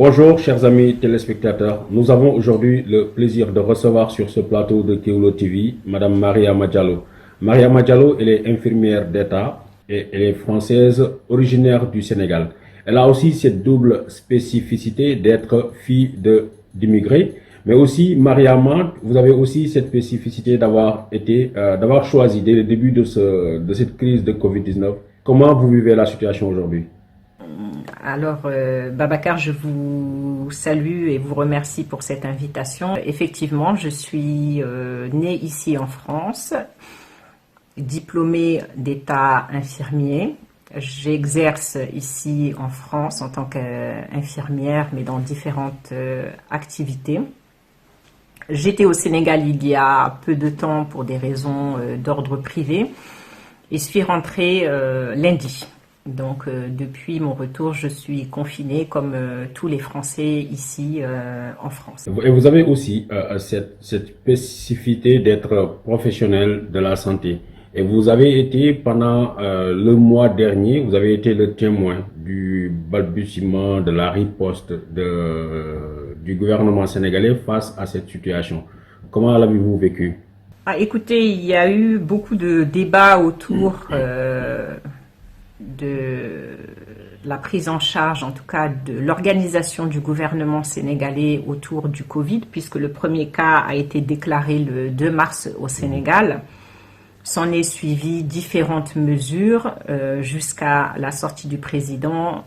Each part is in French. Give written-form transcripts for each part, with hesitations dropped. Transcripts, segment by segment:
Bonjour chers amis téléspectateurs, nous avons aujourd'hui le plaisir de recevoir sur ce plateau de Kewoulo TV Madame Mariama Diallo. Mariama Diallo, elle est infirmière d'État et elle est française originaire du Sénégal. Elle a aussi cette double spécificité d'être fille d'immigrés, mais aussi Mariama, vous avez aussi cette spécificité d'avoir choisi dès le début de cette crise de Covid-19. Comment vous vivez la situation aujourd'hui? Alors, Babacar, je vous salue et vous remercie pour cette invitation. Effectivement, je suis née ici en France, diplômée d'état infirmier. J'exerce ici en France en tant qu'infirmière, mais dans différentes activités. J'étais au Sénégal il y a peu de temps pour des raisons d'ordre privé et suis rentrée lundi. Donc, depuis mon retour, je suis confinée comme tous les Français ici en France. Et vous avez aussi cette spécificité d'être professionnel de la santé. Et vous avez été, pendant le mois dernier, vous avez été le témoin du balbutiement de la riposte du gouvernement sénégalais face à cette situation. Comment l'avez-vous vécu? Écoutez, il y a eu beaucoup de débats autour de la prise en charge, en tout cas de l'organisation du gouvernement sénégalais autour du Covid, puisque le premier cas a été déclaré le 2 mars au Sénégal. S'en est suivi différentes mesures jusqu'à la sortie du président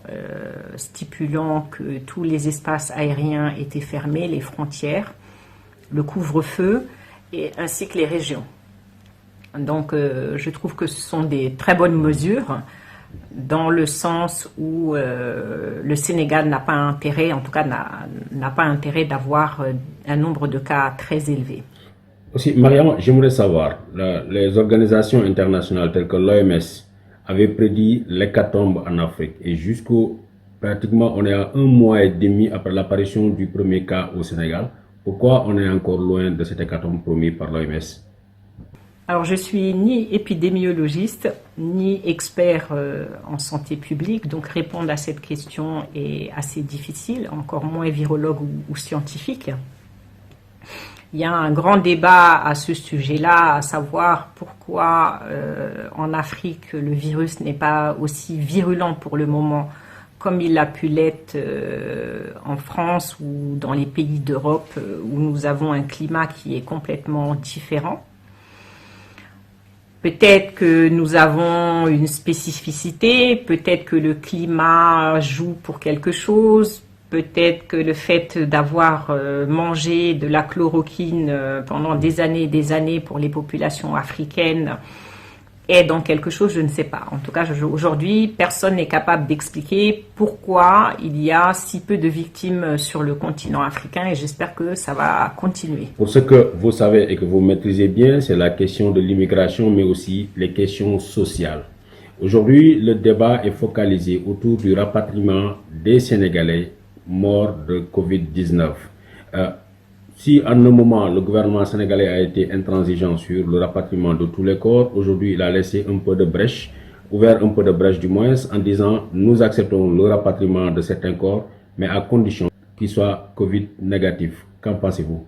stipulant que tous les espaces aériens étaient fermés, les frontières, le couvre-feu ainsi que les régions. Donc je trouve que ce sont des très bonnes mesures dans le sens où le Sénégal n'a pas intérêt, en tout cas n'a pas intérêt d'avoir un nombre de cas très élevé. Aussi, Mariam, j'aimerais savoir, les organisations internationales telles que l'OMS avaient prédit l'hécatombe en Afrique et pratiquement on est à 1 mois et demi après l'apparition du premier cas au Sénégal. Pourquoi on est encore loin de cet hécatombe promis par l'OMS? Alors, je suis ni épidémiologiste, ni expert en santé publique, donc répondre à cette question est assez difficile, encore moins virologue ou scientifique. Il y a un grand débat à ce sujet-là, à savoir pourquoi en Afrique le virus n'est pas aussi virulent pour le moment comme il a pu l'être en France ou dans les pays d'Europe où nous avons un climat qui est complètement différent. Peut-être que nous avons une spécificité, peut-être que le climat joue pour quelque chose, peut-être que le fait d'avoir mangé de la chloroquine pendant des années pour les populations africaines aide dans quelque chose, je ne sais pas. En tout cas, aujourd'hui, personne n'est capable d'expliquer pourquoi il y a si peu de victimes sur le continent africain et j'espère que ça va continuer. Pour ce que vous savez et que vous maîtrisez bien, c'est la question de l'immigration, mais aussi les questions sociales. Aujourd'hui, le débat est focalisé autour du rapatriement des Sénégalais morts de Covid-19. Si en un moment le gouvernement sénégalais a été intransigeant sur le rapatriement de tous les corps, aujourd'hui il a laissé un peu de brèche, ouvert un peu de brèche du moins, en disant nous acceptons le rapatriement de certains corps, mais à condition qu'ils soient Covid négatifs. Qu'en pensez-vous?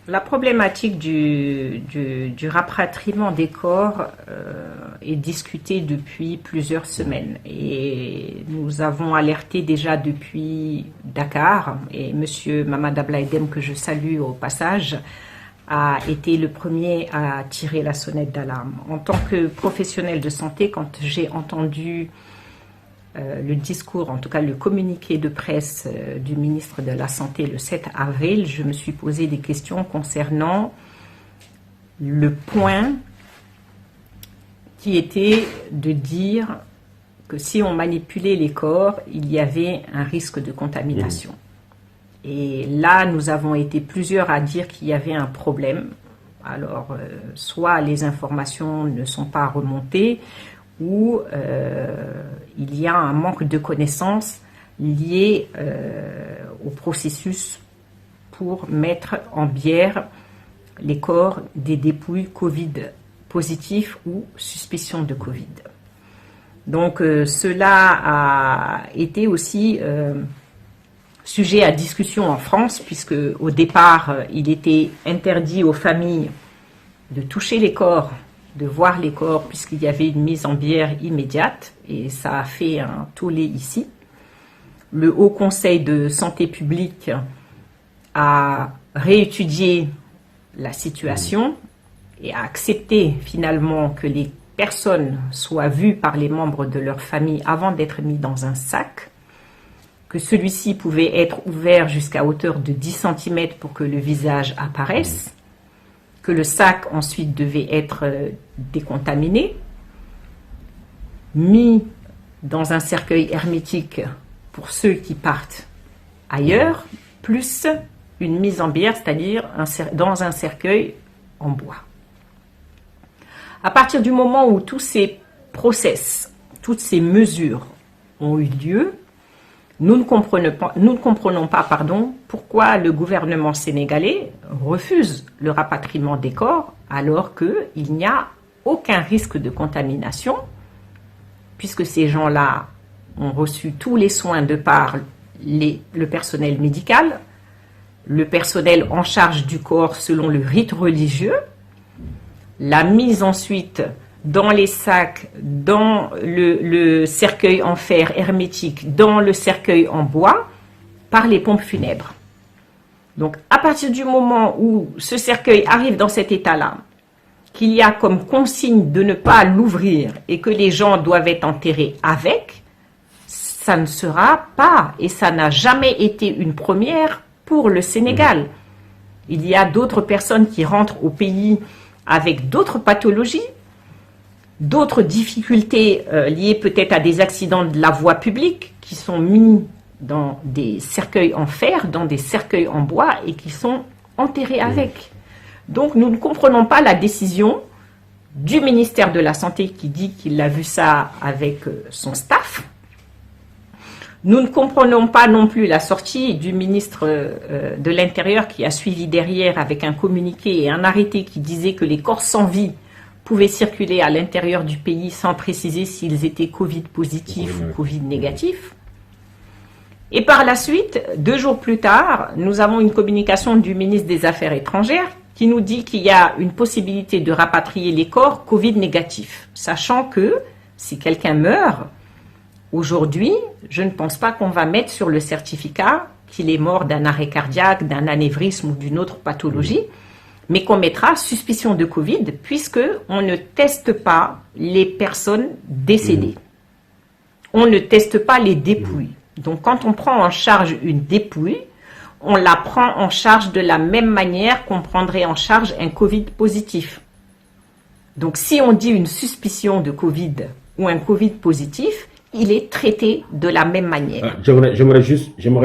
La problématique du rapatriement des corps est discutée depuis plusieurs semaines et nous avons alerté déjà depuis Dakar et M. Mamad Ablaye Dème, que je salue au passage, a été le premier à tirer la sonnette d'alarme. En tant que professionnel de santé, quand j'ai entendu le discours, en tout cas le communiqué de presse du ministre de la Santé le 7 avril, je me suis posé des questions concernant le point qui était de dire que si on manipulait les corps, il y avait un risque de contamination. Et là, nous avons été plusieurs à dire qu'il y avait un problème. Alors, soit les informations ne sont pas remontées, où il y a un manque de connaissances lié au processus pour mettre en bière les corps des dépouilles Covid positifs ou suspicion de Covid. Donc cela a été aussi sujet à discussion en France, puisque au départ, il était interdit aux familles de toucher les corps, de voir les corps, puisqu'il y avait une mise en bière immédiate, et ça a fait un tollé ici. Le Haut Conseil de santé publique a réétudié la situation et a accepté finalement que les personnes soient vues par les membres de leur famille avant d'être mis dans un sac, que celui-ci pouvait être ouvert jusqu'à hauteur de 10 cm pour que le visage apparaisse, que le sac ensuite devait être décontaminé, mis dans un cercueil hermétique pour ceux qui partent ailleurs, plus une mise en bière, c'est-à-dire dans un cercueil en bois. À partir du moment où tous ces process, toutes ces mesures ont eu lieu, nous ne comprenons pas, pourquoi le gouvernement sénégalais refuse le rapatriement des corps alors qu'il n'y a aucun risque de contamination, puisque ces gens-là ont reçu tous les soins de par le personnel médical, le personnel en charge du corps selon le rite religieux, la mise ensuite dans les sacs, dans le cercueil en fer hermétique, dans le cercueil en bois, par les pompes funèbres. Donc, à partir du moment où ce cercueil arrive dans cet état-là, qu'il y a comme consigne de ne pas l'ouvrir et que les gens doivent être enterrés avec, ça ne sera pas, et ça n'a jamais été une première pour le Sénégal. Il y a d'autres personnes qui rentrent au pays avec d'autres pathologies, d'autres difficultés liées peut-être à des accidents de la voie publique qui sont mis dans des cercueils en fer, dans des cercueils en bois et qui sont enterrés avec. Donc nous ne comprenons pas la décision du ministère de la Santé qui dit qu'il a vu ça avec son staff. Nous ne comprenons pas non plus la sortie du ministre de l'Intérieur qui a suivi derrière avec un communiqué et un arrêté qui disait que les corps sans vie pouvaient circuler à l'intérieur du pays sans préciser s'ils étaient Covid positifs ou Covid négatifs. Et par la suite, 2 jours plus tard, nous avons une communication du ministre des Affaires étrangères qui nous dit qu'il y a une possibilité de rapatrier les corps Covid négatifs, sachant que si quelqu'un meurt, aujourd'hui, je ne pense pas qu'on va mettre sur le certificat qu'il est mort d'un arrêt cardiaque, d'un anévrisme ou d'une autre pathologie, mais qu'on mettra suspicion de Covid puisque on ne teste pas les personnes décédées. On ne teste pas les dépouilles. Donc quand on prend en charge une dépouille, on la prend en charge de la même manière qu'on prendrait en charge un Covid positif. Donc si on dit une suspicion de Covid ou un Covid positif, il est traité de la même manière. J'aimerais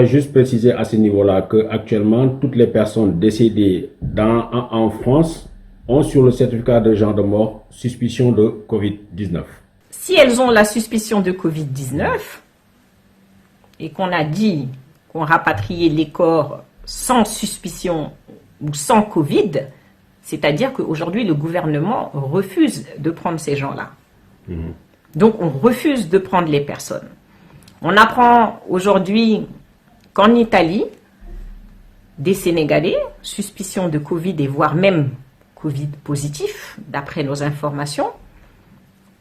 juste préciser à ce niveau-là que actuellement toutes les personnes décédées en France ont sur le certificat de genre de mort suspicion de Covid-19. Si elles ont la suspicion de Covid-19 et qu'on a dit qu'on rapatriait les corps sans suspicion ou sans Covid, c'est-à-dire qu'aujourd'hui le gouvernement refuse de prendre ces gens-là. Donc, on refuse de prendre les personnes. On apprend aujourd'hui qu'en Italie, des Sénégalais, suspicion de Covid et voire même Covid positif, d'après nos informations,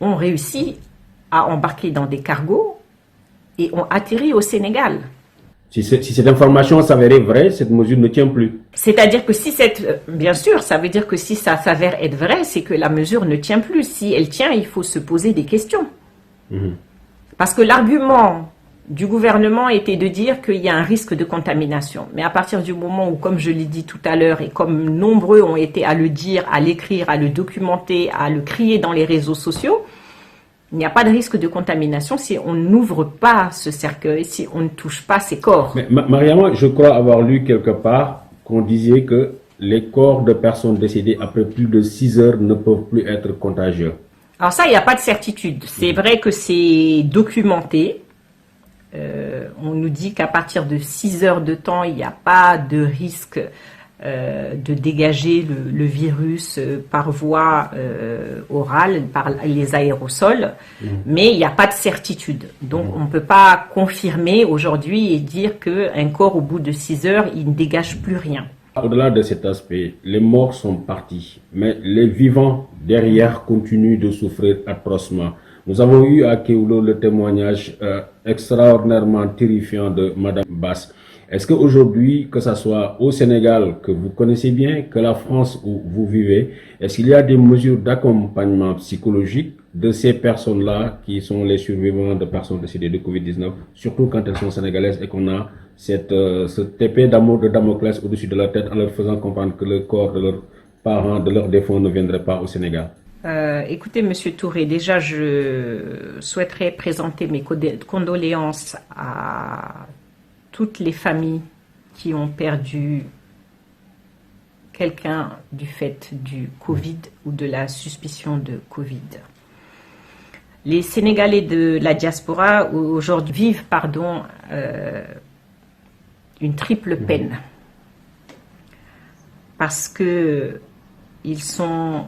ont réussi à embarquer dans des cargos et ont atterri au Sénégal. Si cette information s'avérait vraie, cette mesure ne tient plus. C'est-à-dire que bien sûr, ça veut dire que si ça s'avère être vrai, c'est que la mesure ne tient plus. Si elle tient, il faut se poser des questions. Parce que l'argument du gouvernement était de dire qu'il y a un risque de contamination. Mais à partir du moment où, comme je l'ai dit tout à l'heure, et comme nombreux ont été à le dire, à l'écrire, à le documenter, à le crier dans les réseaux sociaux, il n'y a pas de risque de contamination si on n'ouvre pas ce cercueil, si on ne touche pas ces corps. Mais Mariama, je crois avoir lu quelque part qu'on disait que les corps de personnes décédées après plus de 6 heures ne peuvent plus être contagieux. Alors ça, il n'y a pas de certitude. C'est vrai que c'est documenté. On nous dit qu'à partir de 6 heures de temps, il n'y a pas de risque de dégager le virus par voie orale, par les aérosols, mais il n'y a pas de certitude. Donc on ne peut pas confirmer aujourd'hui et dire qu'un corps au bout de 6 heures, il ne dégage plus rien. Au-delà de cet aspect, les morts sont partis, mais les vivants derrière continuent de souffrir atrocement. Nous avons eu à Kewoulo le témoignage extraordinairement terrifiant de Madame Bass. Est-ce qu'aujourd'hui, que ce soit au Sénégal, que vous connaissez bien, que la France où vous vivez, est-ce qu'il y a des mesures d'accompagnement psychologique de ces personnes-là qui sont les survivants de personnes décédées de Covid-19, surtout quand elles sont sénégalaises et qu'on a cette épée d'amour de Damoclès au-dessus de leur tête en leur faisant comprendre que le corps de leurs parents, de leurs défunts ne viendrait pas au Sénégal? Écoutez, Monsieur Touré, déjà, je souhaiterais présenter mes condoléances à toutes les familles qui ont perdu quelqu'un du fait du Covid ou de la suspicion de Covid. Les Sénégalais de la diaspora aujourd'hui vivent une triple peine parce que ils sont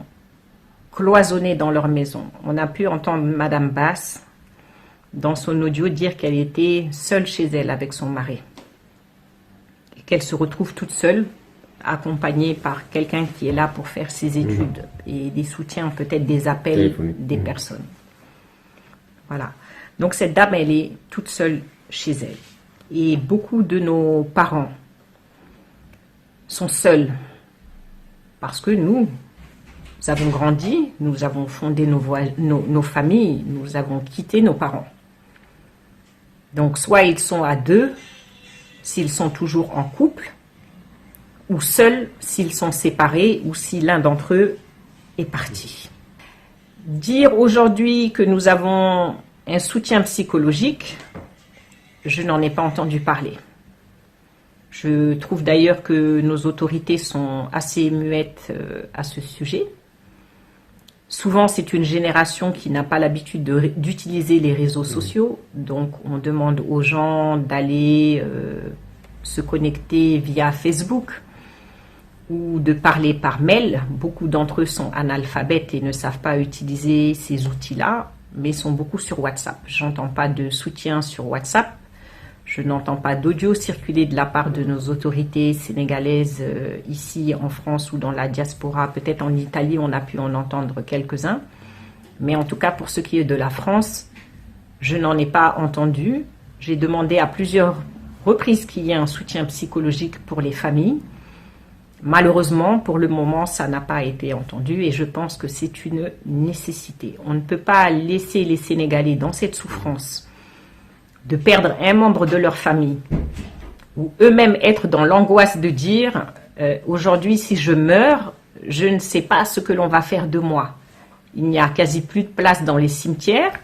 cloisonnés dans leur maison. On a pu entendre Madame Bass dans son audio dire qu'elle était seule chez elle avec son mari et qu'elle se retrouve toute seule, accompagnée par quelqu'un qui est là pour faire ses études et des soutiens, peut-être des appels des personnes. Voilà. Donc cette dame, elle est toute seule chez elle. Et beaucoup de nos parents sont seuls parce que nous avons grandi, nous avons fondé nos familles, nous avons quitté nos parents. Donc, soit ils sont à deux, s'ils sont toujours en couple, ou seuls s'ils sont séparés, ou si l'un d'entre eux est parti. Dire aujourd'hui que nous avons un soutien psychologique, je n'en ai pas entendu parler. Je trouve d'ailleurs que nos autorités sont assez muettes à ce sujet. Souvent, c'est une génération qui n'a pas l'habitude d'utiliser les réseaux sociaux. Donc, on demande aux gens d'aller se connecter via Facebook ou de parler par mail. Beaucoup d'entre eux sont analphabètes et ne savent pas utiliser ces outils-là, mais sont beaucoup sur WhatsApp. J'entends pas de soutien sur WhatsApp. Je n'entends pas d'audio circuler de la part de nos autorités sénégalaises ici en France ou dans la diaspora. Peut-être en Italie, on a pu en entendre quelques-uns. Mais en tout cas, pour ce qui est de la France, je n'en ai pas entendu. J'ai demandé à plusieurs reprises qu'il y ait un soutien psychologique pour les familles. Malheureusement, pour le moment, ça n'a pas été entendu et je pense que c'est une nécessité. On ne peut pas laisser les Sénégalais dans cette souffrance de perdre un membre de leur famille, ou eux-mêmes être dans l'angoisse de dire aujourd'hui si je meurs, je ne sais pas ce que l'on va faire de moi. Il n'y a quasi plus de place dans les cimetières.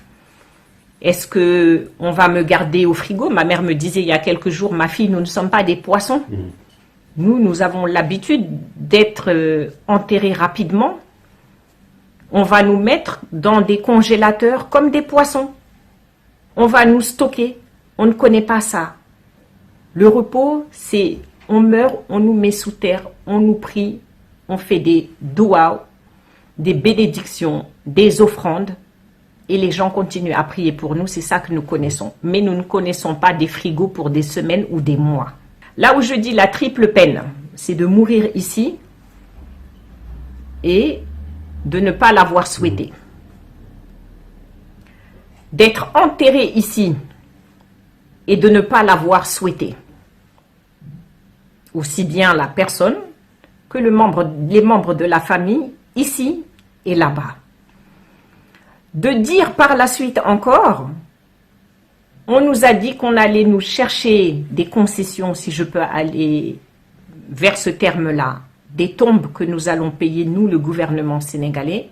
Est-ce qu'on va me garder au frigo? Ma mère me disait il y a quelques jours, ma fille, nous ne sommes pas des poissons. Nous avons l'habitude d'être enterrés rapidement. On va nous mettre dans des congélateurs comme des poissons. On va nous stocker. On ne connaît pas ça. Le repos, c'est on meurt, on nous met sous terre, on nous prie, on fait des doua, des bénédictions, des offrandes et les gens continuent à prier pour nous. C'est ça que nous connaissons. Mais nous ne connaissons pas des frigos pour des semaines ou des mois. Là où je dis la triple peine, c'est de mourir ici et de ne pas l'avoir souhaité. D'être enterré ici et de ne pas l'avoir souhaité. Aussi bien la personne que les membres de la famille, ici et là-bas. De dire par la suite encore, on nous a dit qu'on allait nous chercher des concessions, si je peux aller vers ce terme-là, des tombes que nous allons payer, nous, le gouvernement sénégalais,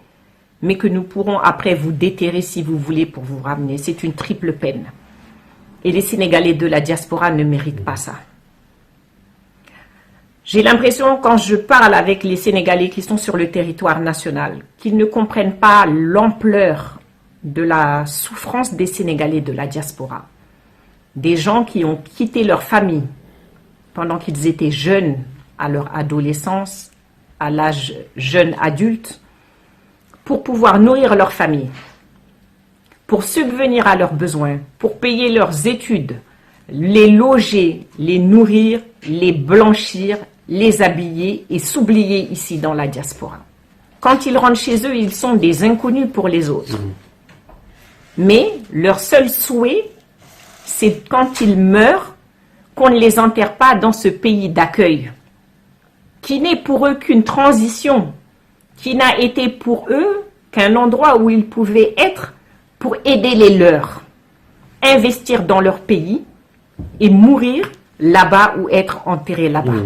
mais que nous pourrons après vous déterrer si vous voulez pour vous ramener. C'est une triple peine. Et les Sénégalais de la diaspora ne méritent pas ça. J'ai l'impression, quand je parle avec les Sénégalais qui sont sur le territoire national, qu'ils ne comprennent pas l'ampleur de la souffrance des Sénégalais de la diaspora. Des gens qui ont quitté leur famille pendant qu'ils étaient jeunes, à leur adolescence, à l'âge jeune adulte, pour pouvoir nourrir leur famille, pour subvenir à leurs besoins, pour payer leurs études, les loger, les nourrir, les blanchir, les habiller et s'oublier ici dans la diaspora. Quand ils rentrent chez eux, ils sont des inconnus pour les autres. Mais leur seul souhait, c'est quand ils meurent, qu'on ne les enterre pas dans ce pays d'accueil, qui n'est pour eux qu'une transition, qui n'a été pour eux qu'un endroit où ils pouvaient être pour aider les leurs, investir dans leur pays et mourir là-bas ou être enterrés là-bas.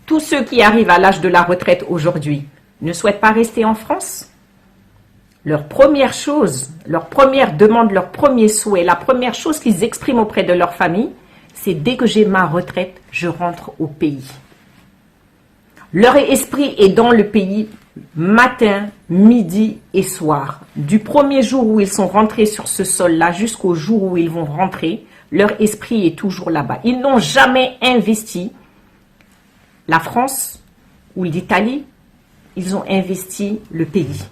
Tous ceux qui arrivent à l'âge de la retraite aujourd'hui ne souhaitent pas rester en France. Leur première chose, leur première demande, leur premier souhait, la première chose qu'ils expriment auprès de leur famille, c'est dès que j'ai ma retraite, je rentre au pays. Leur esprit est dans le pays matin, midi et soir. Du premier jour où ils sont rentrés sur ce sol-là jusqu'au jour où ils vont rentrer, leur esprit est toujours là-bas. Ils n'ont jamais investi la France ou l'Italie, ils ont investi le pays.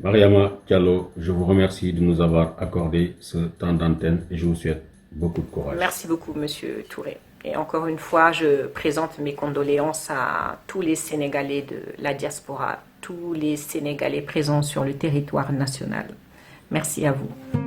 Mariama Diallo, je vous remercie de nous avoir accordé ce temps d'antenne et je vous souhaite beaucoup de courage. Merci beaucoup, Monsieur Touré. Et encore une fois, je présente mes condoléances à tous les Sénégalais de la diaspora, tous les Sénégalais présents sur le territoire national. Merci à vous.